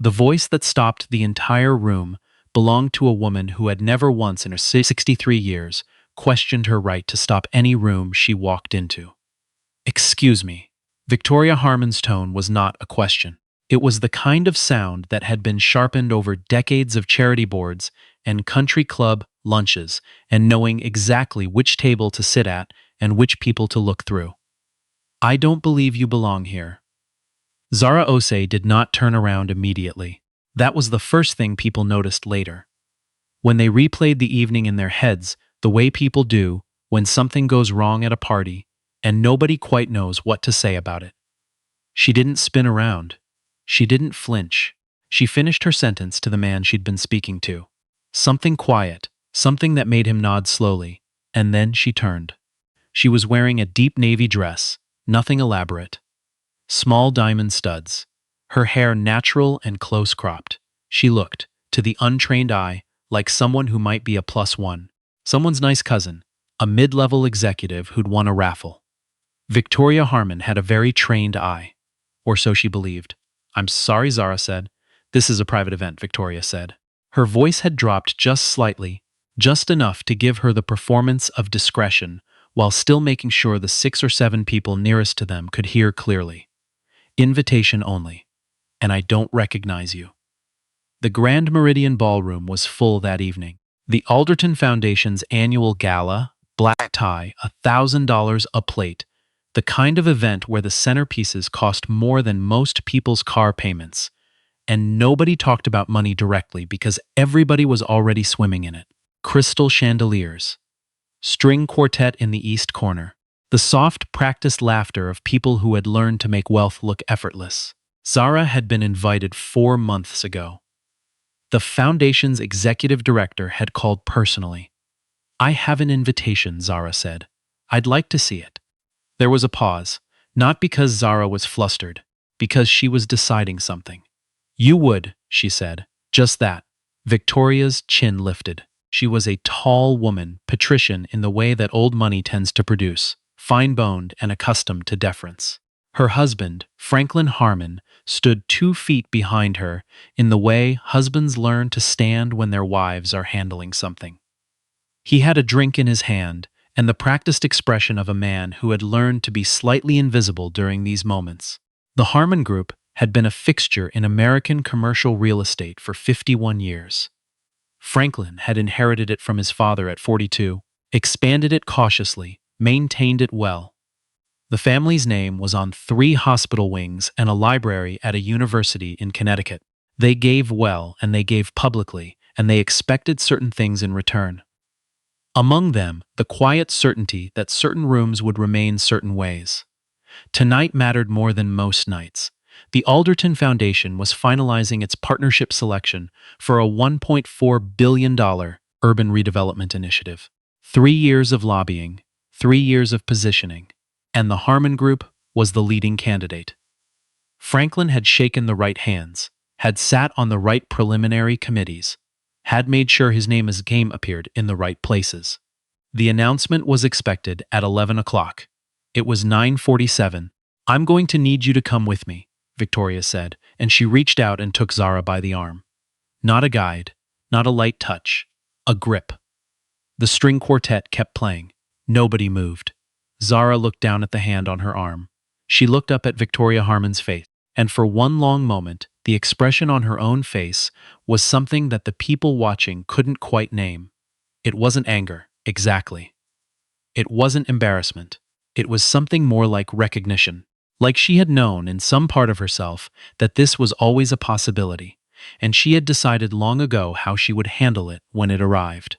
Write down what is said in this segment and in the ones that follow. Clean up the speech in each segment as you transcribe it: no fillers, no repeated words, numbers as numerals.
The voice that stopped the entire room belonged to a woman who had never once in her 63 years questioned her right to stop any room she walked into. "Excuse me." Victoria Harmon's tone was not a question. It was the kind of sound that had been sharpened over decades of charity boards and country club lunches and knowing exactly which table to sit at and which people to look through. "I don't believe you belong here." Zara Osei did not turn around immediately. That was the first thing people noticed later. When they replayed the evening in their heads, the way people do when something goes wrong at a party and nobody quite knows what to say about it. She didn't spin around. She didn't flinch. She finished her sentence to the man she'd been speaking to. Something quiet, something that made him nod slowly, and then she turned. She was wearing a deep navy dress, nothing elaborate. Small diamond studs, her hair natural and close-cropped. She looked, to the untrained eye, like someone who might be a +1. Someone's nice cousin, a mid-level executive who'd won a raffle. Victoria Harmon had a very trained eye. Or so she believed. "I'm sorry," Zara said. "This is a private event," Victoria said. Her voice had dropped just slightly, just enough to give her the performance of discretion, while still making sure the 6 or 7 people nearest to them could hear clearly. "Invitation only, and I don't recognize you." The Grand Meridian ballroom was full that evening. The Alderton Foundation's annual gala, black tie, $1,000 a plate, the kind of event where the centerpieces cost more than most people's car payments, and nobody talked about money directly because everybody was already swimming in it. Crystal chandeliers, string quartet in the east corner, the soft, practiced laughter of people who had learned to make wealth look effortless. Zara had been invited 4 months ago. The foundation's executive director had called personally. "I have an invitation," Zara said. "I'd like to see it." There was a pause, not because Zara was flustered, because she was deciding something. "You would," she said. "Just that." Victoria's chin lifted. She was a tall woman, patrician in the way that old money tends to produce, fine-boned and accustomed to deference. Her husband, Franklin Harmon, stood 2 feet behind her in the way husbands learn to stand when their wives are handling something. He had a drink in his hand and the practiced expression of a man who had learned to be slightly invisible during these moments. The Harmon Group had been a fixture in American commercial real estate for 51 years. Franklin had inherited it from his father at 42, expanded it cautiously, maintained it well. The family's name was on 3 hospital wings and a library at a university in Connecticut. They gave well and they gave publicly, and they expected certain things in return. Among them, the quiet certainty that certain rooms would remain certain ways. Tonight mattered more than most nights. The Alderton Foundation was finalizing its partnership selection for a $1.4 billion urban redevelopment initiative. 3 years of lobbying, 3 years of positioning, and the Harmon Group was the leading candidate. Franklin had shaken the right hands, had sat on the right preliminary committees, had made sure his name appeared in the right places. The announcement was expected at 11 o'clock. It was 9:47. "I'm going to need you to come with me," Victoria said, and she reached out and took Zara by the arm. Not a guide, not a light touch, a grip. The string quartet kept playing. Nobody moved. Zara looked down at the hand on her arm. She looked up at Victoria Harmon's face, and for one long moment, the expression on her own face was something that the people watching couldn't quite name. It wasn't anger, exactly. It wasn't embarrassment. It was something more like recognition. Like she had known in some part of herself that this was always a possibility, and she had decided long ago how she would handle it when it arrived.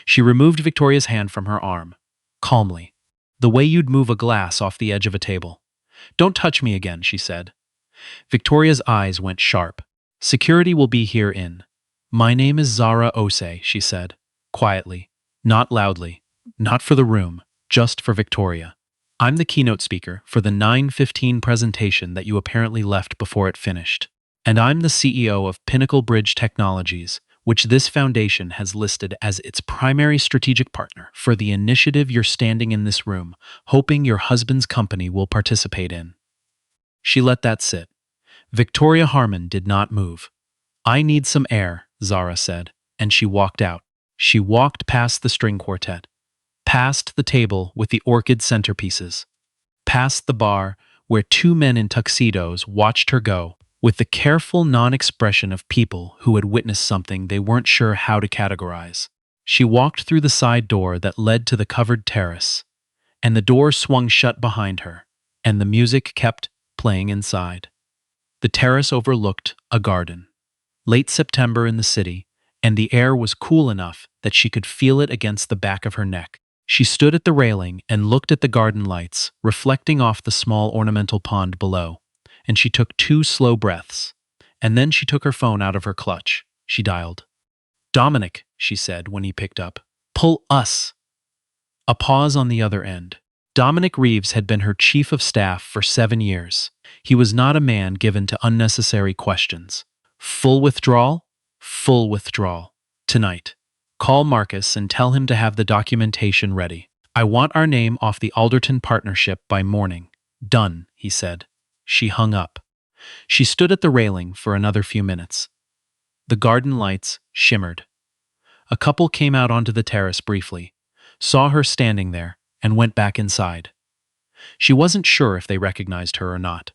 She removed Victoria's hand from her arm, calmly, the way you'd move a glass off the edge of a table. "Don't touch me again," she said. Victoria's eyes went sharp. "Security will be here in." "My name is Zara Osei," she said, quietly, not loudly, not for the room, just for Victoria. "I'm the keynote speaker for the 9:15 presentation that you apparently left before it finished. And I'm the CEO of Pinnacle Bridge Technologies, which this foundation has listed as its primary strategic partner for the initiative you're standing in this room, hoping your husband's company will participate in." She let that sit. Victoria Harmon did not move. "I need some air," Zara said, and she walked out. She walked past the string quartet, past the table with the orchid centerpieces, past the bar where two men in tuxedos watched her go, with the careful non-expression of people who had witnessed something they weren't sure how to categorize. She walked through the side door that led to the covered terrace, and the door swung shut behind her, and the music kept playing inside. The terrace overlooked a garden. Late September in the city, and the air was cool enough that she could feel it against the back of her neck. She stood at the railing and looked at the garden lights, reflecting off the small ornamental pond below, and she took 2 slow breaths. And then she took her phone out of her clutch. She dialed. "Dominic," she said when he picked up. "Pull us." A pause on the other end. Dominic Reeves had been her chief of staff for 7 years. He was not a man given to unnecessary questions. "Full withdrawal?" "Full withdrawal. Tonight. Call Marcus and tell him to have the documentation ready. I want our name off the Alderton partnership by morning." "Done," he said. She hung up. She stood at the railing for another few minutes. The garden lights shimmered. A couple came out onto the terrace briefly, saw her standing there, and went back inside. She wasn't sure if they recognized her or not.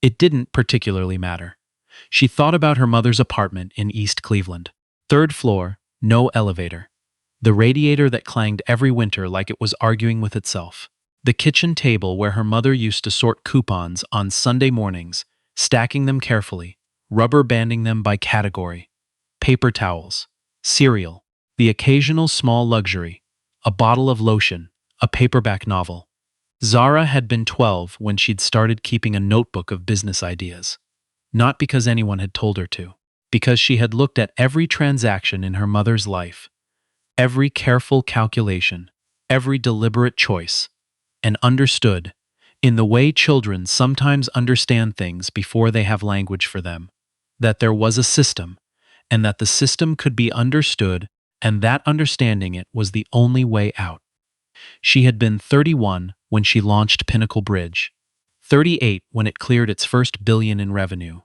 It didn't particularly matter. She thought about her mother's apartment in East Cleveland. 3rd floor, no elevator. The radiator that clanged every winter like it was arguing with itself. The kitchen table where her mother used to sort coupons on Sunday mornings, stacking them carefully, rubber banding them by category. Paper towels, cereal, the occasional small luxury, a bottle of lotion, a paperback novel. Zara had been 12 when she'd started keeping a notebook of business ideas. Not because anyone had told her to, because she had looked at every transaction in her mother's life, every careful calculation, every deliberate choice, and understood, in the way children sometimes understand things before they have language for them, that there was a system, and that the system could be understood, and that understanding it was the only way out. She had been 31 when she launched Pinnacle Bridge, 38 when it cleared its first billion in revenue,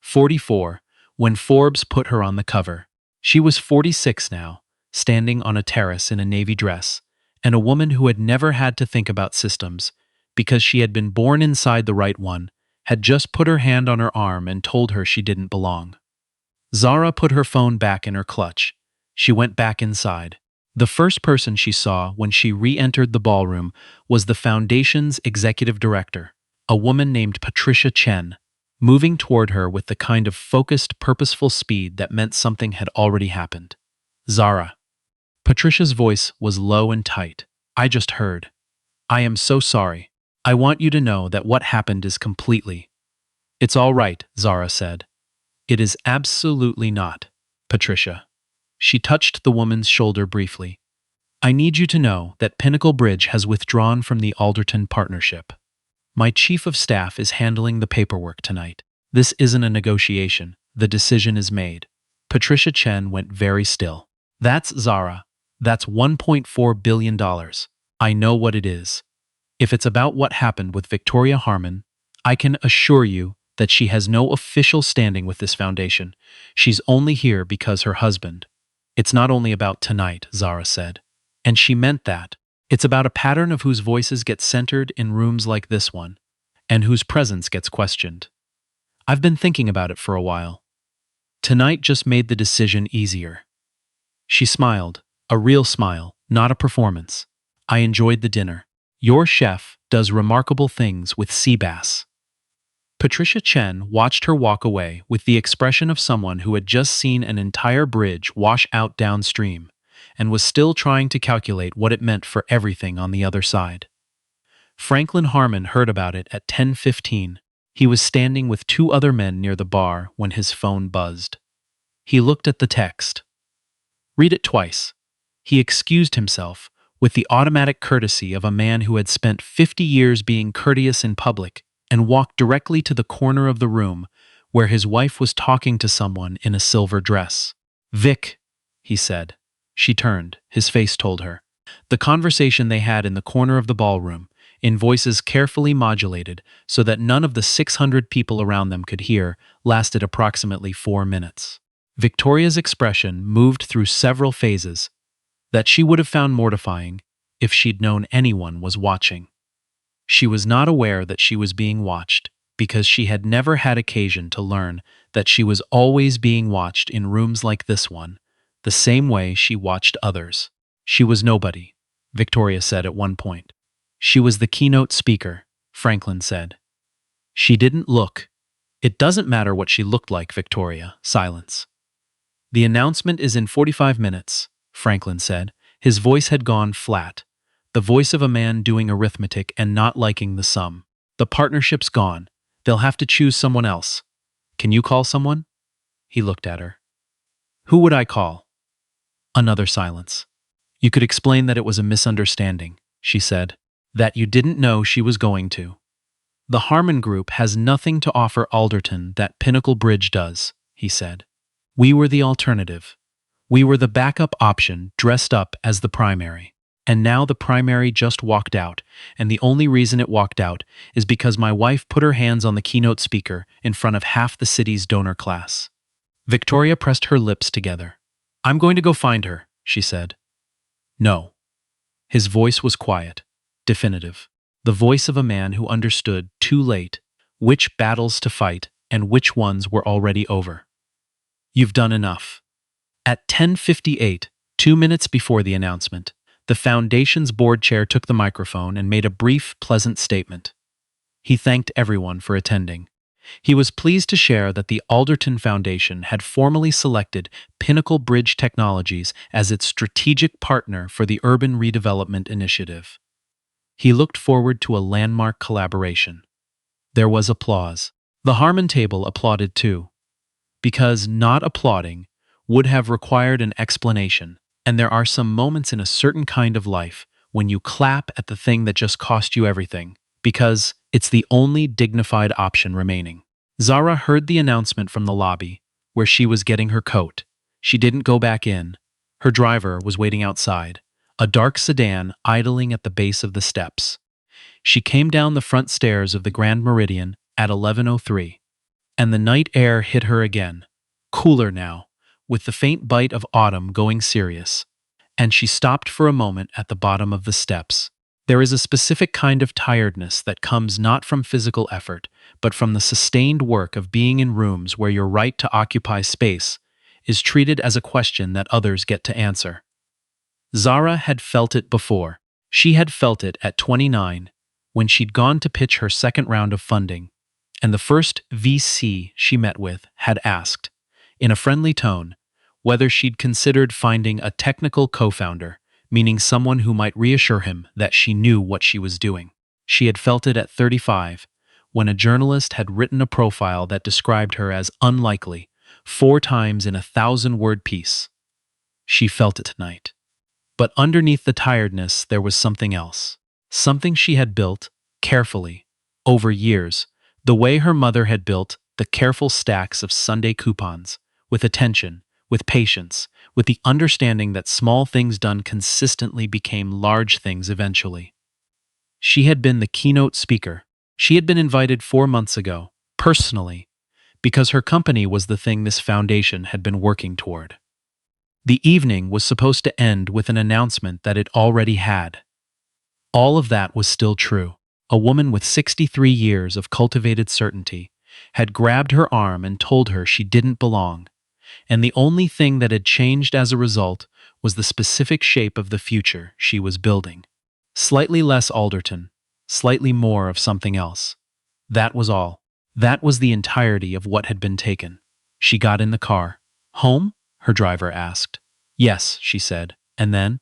44 when Forbes put her on the cover. She was 46 now, standing on a terrace in a navy dress, and a woman who had never had to think about systems, because she had been born inside the right one, had just put her hand on her arm and told her she didn't belong. Zara put her phone back in her clutch. She went back inside. The first person she saw when she re-entered the ballroom was the foundation's executive director, a woman named Patricia Chen, moving toward her with the kind of focused, purposeful speed that meant something had already happened. "Zara." Patricia's voice was low and tight. "I just heard. I am so sorry. I want you to know that what happened is completely—" "It's all right," Zara said. "It is absolutely not, Patricia." She touched the woman's shoulder briefly. "I need you to know that Pinnacle Bridge has withdrawn from the Alderton partnership. My chief of staff is handling the paperwork tonight. This isn't a negotiation. The decision is made." Patricia Chen went very still. "That's Zara. That's $1.4 billion. I know what it is. If it's about what happened with Victoria Harmon, I can assure you that she has no official standing with this foundation. She's only here because her husband—" "It's not only about tonight," Zara said. And she meant that. "It's about a pattern of whose voices get centered in rooms like this one, and whose presence gets questioned. I've been thinking about it for a while. Tonight just made the decision easier." She smiled, a real smile, not a performance. "I enjoyed the dinner. Your chef does remarkable things with sea bass." Patricia Chen watched her walk away with the expression of someone who had just seen an entire bridge wash out downstream, and was still trying to calculate what it meant for everything on the other side. Franklin Harmon heard about it at 10:15. He was standing with 2 other men near the bar when his phone buzzed. He looked at the text. "Read it twice." He excused himself with the automatic courtesy of a man who had spent 50 years being courteous in public, and walked directly to the corner of the room where his wife was talking to someone in a silver dress. "Vic," he said. She turned. His face told her. The conversation they had in the corner of the ballroom, in voices carefully modulated so that none of the 600 people around them could hear, lasted approximately 4 minutes. Victoria's expression moved through several phases that she would have found mortifying if she'd known anyone was watching. She was not aware that she was being watched because she had never had occasion to learn that she was always being watched in rooms like this one, the same way she watched others. She was nobody, Victoria said at one point. She was the keynote speaker, Franklin said. She didn't look. It doesn't matter what she looked like, Victoria. Silence. The announcement is in 45 minutes, Franklin said. His voice had gone flat, the voice of a man doing arithmetic and not liking the sum. The partnership's gone. They'll have to choose someone else. Can you call someone? He looked at her. Who would I call? Another silence. You could explain that it was a misunderstanding, she said, that you didn't know she was going to. The Harmon Group has nothing to offer Alderton that Pinnacle Bridge does, he said. We were the alternative. We were the backup option dressed up as the primary. And now the primary just walked out, and the only reason it walked out is because my wife put her hands on the keynote speaker in front of half the city's donor class. Victoria pressed her lips together. I'm going to go find her, she said. No. His voice was quiet, definitive. The voice of a man who understood too late which battles to fight and which ones were already over. You've done enough. At 10:58, 2 minutes before the announcement, the Foundation's board chair took the microphone and made a brief, pleasant statement. He thanked everyone for attending. He was pleased to share that the Alderton Foundation had formally selected Pinnacle Bridge Technologies as its strategic partner for the Urban Redevelopment Initiative. He looked forward to a landmark collaboration. There was applause. The Harmon table applauded too, because not applauding would have required an explanation, and there are some moments in a certain kind of life when you clap at the thing that just cost you everything, because it's the only dignified option remaining. Zara heard the announcement from the lobby, where she was getting her coat. She didn't go back in. Her driver was waiting outside, a dark sedan idling at the base of the steps. She came down the front stairs of the Grand Meridian at 11:03, and the night air hit her again, cooler now, with the faint bite of autumn going serious, and she stopped for a moment at the bottom of the steps. There is a specific kind of tiredness that comes not from physical effort, but from the sustained work of being in rooms where your right to occupy space is treated as a question that others get to answer. Zara had felt it before. She had felt it at 29, when she'd gone to pitch her second round of funding, and the first VC she met with had asked, in a friendly tone, whether she'd considered finding a technical co-founder, meaning someone who might reassure him that she knew what she was doing. She had felt it at 35, when a journalist had written a profile that described her as unlikely 4 times in a 1,000-word piece. She felt it tonight. But underneath the tiredness there was something else. Something she had built, carefully, over years, the way her mother had built the careful stacks of Sunday coupons, with attention, with patience, with the understanding that small things done consistently became large things eventually. She had been the keynote speaker. She had been invited 4 months ago, personally, because her company was the thing this foundation had been working toward. The evening was supposed to end with an announcement that it already had. All of that was still true. A woman with 63 years of cultivated certainty had grabbed her arm and told her she didn't belong, and the only thing that had changed as a result was the specific shape of the future she was building. Slightly less Alderton, slightly more of something else. That was all. That was the entirety of what had been taken. She got in the car. Home? Her driver asked. Yes, she said, and then,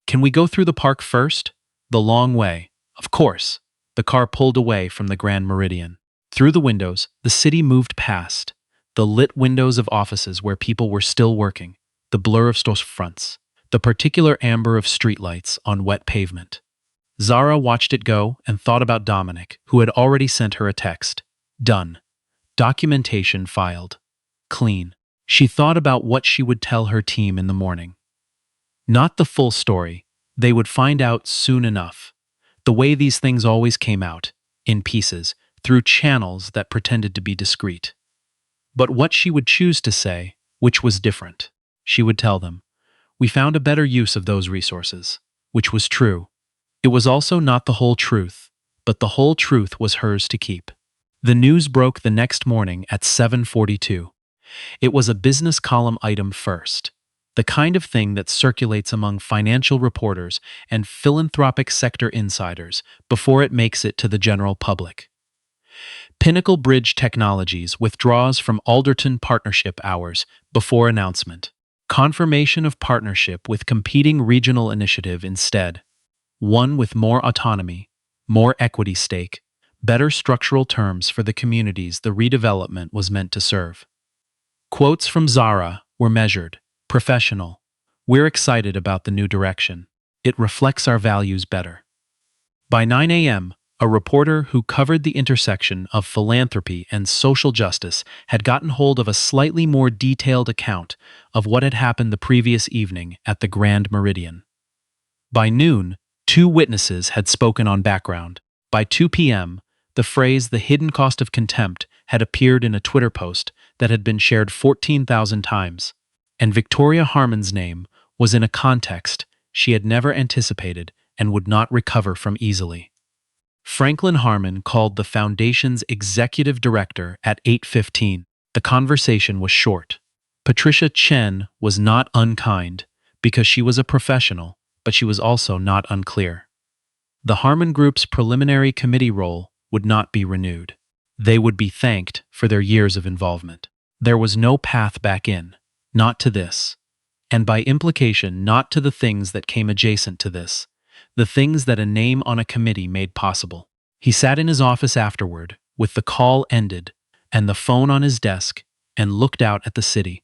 can we go through the park first? The long way. Of course. The car pulled away from the Grand Meridian. Through the windows, the city moved past. The lit windows of offices where people were still working, the blur of storefronts, the particular amber of streetlights on wet pavement. Zara watched it go and thought about Dominic, who had already sent her a text. Done. Documentation filed. Clean. She thought about what she would tell her team in the morning. Not the full story. They would find out soon enough. The way these things always came out, in pieces, through channels that pretended to be discreet. But what she would choose to say, which was different, she would tell them, "We found a better use of those resources," which was true. It was also not the whole truth, but the whole truth was hers to keep. The news broke the next morning at 7:42. It was a business column item first, the kind of thing that circulates among financial reporters and philanthropic sector insiders before it makes it to the general public. Pinnacle Bridge Technologies withdraws from Alderton partnership hours before announcement. Confirmation of partnership with competing regional initiative instead. One with more autonomy, more equity stake, better structural terms for the communities the redevelopment was meant to serve. Quotes from Zara were measured, professional. "We're excited about the new direction. It reflects our values better." By 9 a.m., a reporter who covered the intersection of philanthropy and social justice had gotten hold of a slightly more detailed account of what had happened the previous evening at the Grand Meridian. By noon, 2 witnesses had spoken on background. By 2 p.m., the phrase "the hidden cost of contempt" had appeared in a Twitter post that had been shared 14,000 times, and Victoria Harmon's name was in a context she had never anticipated and would not recover from easily. Franklin Harmon called the foundation's executive director at 8:15. The conversation was short. Patricia Chen was not unkind, because she was a professional, but she was also not unclear. The Harmon Group's preliminary committee role would not be renewed. They would be thanked for their years of involvement. There was no path back in, not to this, and by implication not to the things that came adjacent to this, the things that a name on a committee made possible. He sat in his office afterward, with the call ended, and the phone on his desk, and looked out at the city.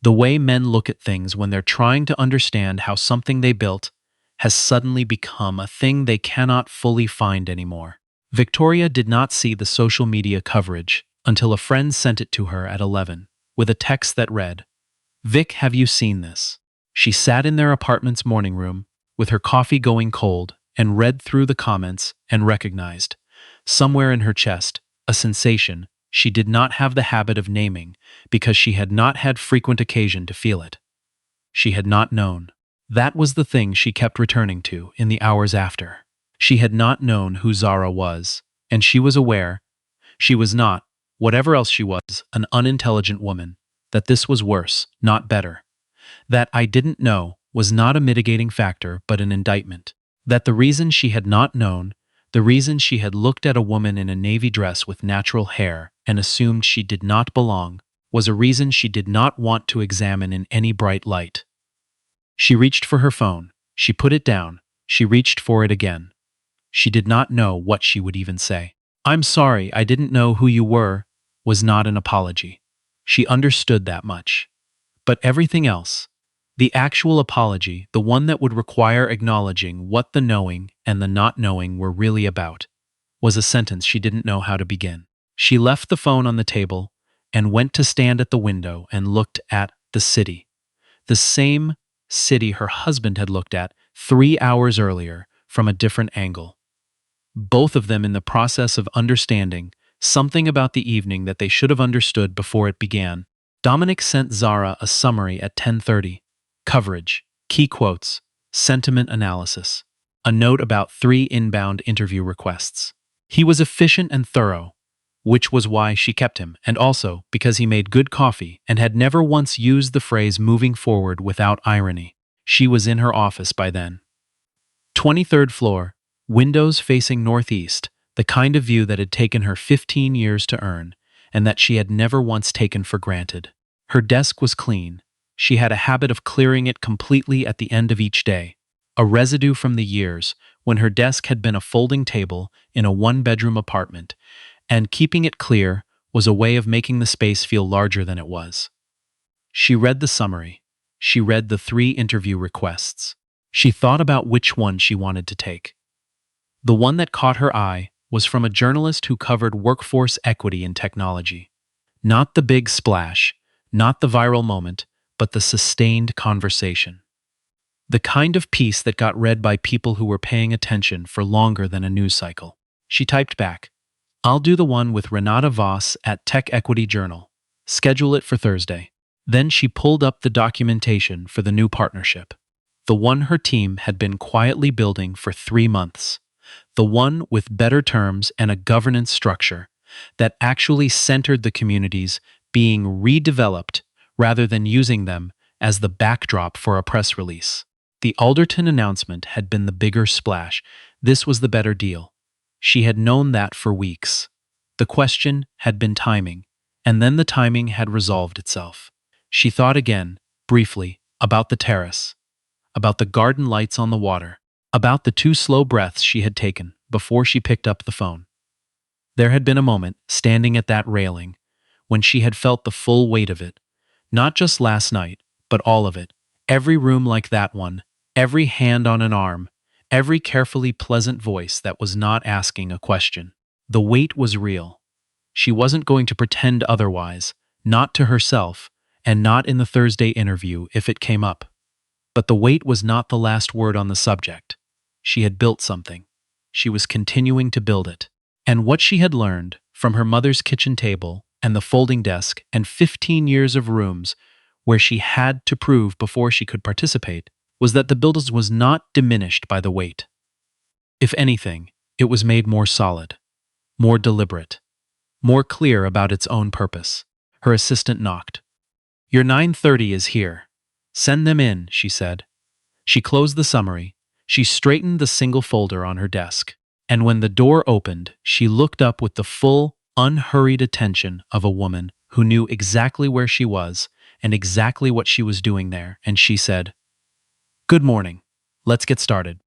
The way men look at things when they're trying to understand how something they built has suddenly become a thing they cannot fully find anymore. Victoria did not see the social media coverage until a friend sent it to her at 11, with a text that read, "Vic, have you seen this?" She sat in their apartment's morning room, with her coffee going cold, and read through the comments and recognized, somewhere in her chest, a sensation she did not have the habit of naming because she had not had frequent occasion to feel it. She had not known. That was the thing she kept returning to in the hours after. She had not known who Zara was, and she was aware she was not, whatever else she was, an unintelligent woman, that this was worse, not better. That "I didn't know" was not a mitigating factor but an indictment. That the reason she had not known, the reason she had looked at a woman in a navy dress with natural hair and assumed she did not belong, was a reason she did not want to examine in any bright light. She reached for her phone. She put it down. She reached for it again. She did not know what she would even say. "I'm sorry, I didn't know who you were," was not an apology. She understood that much. But everything else, the actual apology, the one that would require acknowledging what the knowing and the not knowing were really about, was a sentence she didn't know how to begin. She left the phone on the table and went to stand at the window and looked at the city. The same city her husband had looked at 3 hours earlier from a different angle. Both of them in the process of understanding something about the evening that they should have understood before it began. Dominic sent Zara a summary at 10:30. Coverage, key quotes, sentiment analysis, a note about 3 inbound interview requests. He was efficient and thorough, which was why she kept him, and also because he made good coffee and had never once used the phrase "moving forward" without irony. She was in her office by then. 23rd floor, windows facing northeast, the kind of view that had taken her 15 years to earn, and that she had never once taken for granted. Her desk was clean. She had a habit of clearing it completely at the end of each day, a residue from the years when her desk had been a folding table in a 1-bedroom apartment, and keeping it clear was a way of making the space feel larger than it was. She read the summary. She read the 3 interview requests. She thought about which one she wanted to take. The one that caught her eye was from a journalist who covered workforce equity in technology. Not the big splash, not the viral moment, but the sustained conversation. The kind of piece that got read by people who were paying attention for longer than a news cycle. She typed back, "I'll do the one with Renata Voss at Tech Equity Journal. Schedule it for Thursday." Then she pulled up the documentation for the new partnership. The one her team had been quietly building for 3 months. The one with better terms and a governance structure that actually centered the communities being redeveloped rather than using them as the backdrop for a press release. The Alderton announcement had been the bigger splash. This was the better deal. She had known that for weeks. The question had been timing, and then the timing had resolved itself. She thought again, briefly, about the terrace, about the garden lights on the water, about the 2 slow breaths she had taken before she picked up the phone. There had been a moment, standing at that railing, when she had felt the full weight of it. Not just last night, but all of it. Every room like that one, every hand on an arm, every carefully pleasant voice that was not asking a question. The weight was real. She wasn't going to pretend otherwise, not to herself, and not in the Thursday interview if it came up. But the weight was not the last word on the subject. She had built something. She was continuing to build it. And what she had learned from her mother's kitchen table and the folding desk and 15 years of rooms where she had to prove before she could participate was that the build was not diminished by the weight. If anything, it was made more solid, more deliberate, more clear about its own purpose. Her assistant knocked. "Your 9:30 is here. Send them in," she said. She closed the summary. She straightened the single folder on her desk. And when the door opened, she looked up with the full, unhurried attention of a woman who knew exactly where she was and exactly what she was doing there, and she said, "Good morning. Let's get started."